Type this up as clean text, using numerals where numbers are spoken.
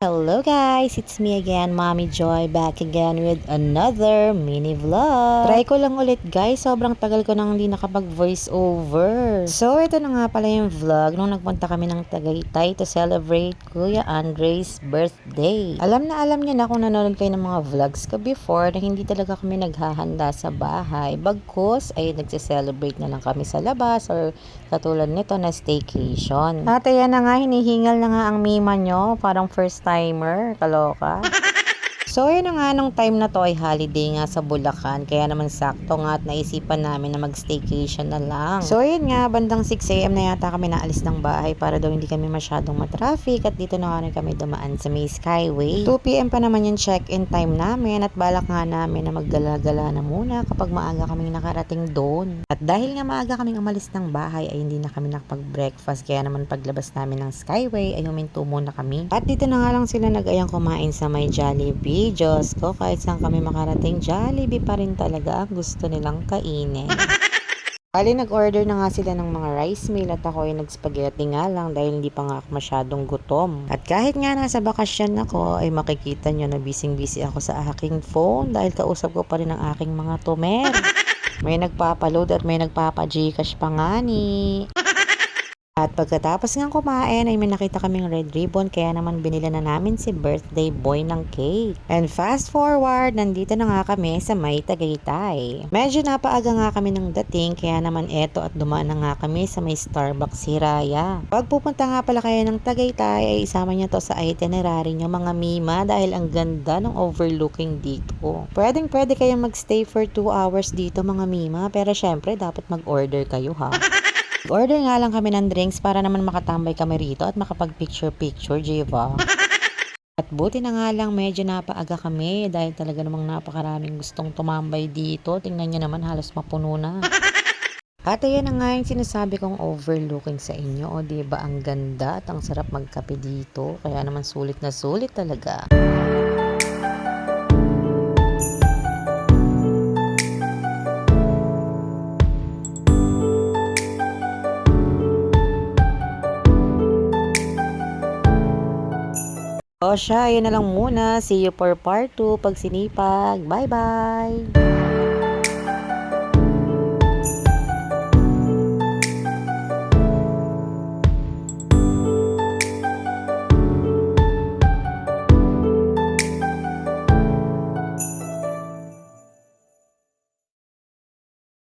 Hello guys, it's me again, Mommy Joy, back again with another mini vlog. Try ko lang ulit guys, sobrang tagal ko nang hindi nakapag voice over. So ito na nga pala yung vlog nung nagpunta kami ng Tagaytay to celebrate Kuya Andre's birthday. Alam niyo na kung nanonood kayo ng mga vlogs ko before na hindi talaga kami naghahanda sa bahay. Bagkus ay nagse-celebrate na lang kami sa labas or katulad nito na staycation. At ayan na nga, hinihingal na nga ang mima nyo, parang first timer, kaloka. So, yun na nga, nung time na to ay holiday nga sa Bulacan. Kaya naman sakto nga at naisipan namin na mag-staycation na lang. So, yun nga, bandang 6 AM na yata kami naalis ng bahay para daw hindi kami masyadong matraffic. At dito na nga kami dumaan sa may Skyway. 2 PM pa naman yung check-in time namin. At balak nga namin na maggala-gala na muna kapag maaga kaming nakarating doon. At dahil nga maaga kaming umalis ng bahay ay hindi na kami nakapag-breakfast. Kaya naman paglabas namin ng Skyway ay huminto muna kami. At dito na nga lang sila nag-ayang kumain sa may Jollibee. Diyos ko, kahit saan kami makarating, Jollibee pa rin talaga ang gusto nilang kainin. Bali, nag-order na nga sila ng mga rice meal at ako ay nag-spaghetti nga lang dahil hindi pa nga ako masyadong gutom. At kahit nga nasa bakasyon ako, ay makikita nyo na busy-busy ako sa aking phone dahil kausap ko pa rin ang aking mga tumer. May nagpapaload at may nagpapa-Gcash pa nga ni. At pagkatapos ng kumain ay may nakita kaming red ribbon kaya naman binila na namin si birthday boy ng cake. And fast forward, nandito na nga kami sa may Tagaytay. Medyo napaaga nga kami ng dating kaya naman eto at dumaan na nga kami sa may Starbucks Hiraya. Pag pupunta nga pala kayo ng Tagaytay ay isama niyo to sa itinerary niyo mga mima dahil ang ganda ng overlooking dito. Pwede kayong magstay for 2 hours dito mga mima pero syempre dapat mag-order kayo ha. Order nga lang kami ng drinks para naman makatambay kami rito at makapag-picture-picture, Jiva. At buti na nga lang medyo napaaga kami dahil talaga namang napakaraming gustong tumambay dito. Tingnan nyo naman halos mapuno na. At ayan na nga yung sinasabi kong overlooking sa inyo. O diba ang ganda at ang sarap magkape dito. Kaya naman sulit na sulit talaga. O siya, yun na lang muna. See you for part 2 pag sinipag. Bye-bye!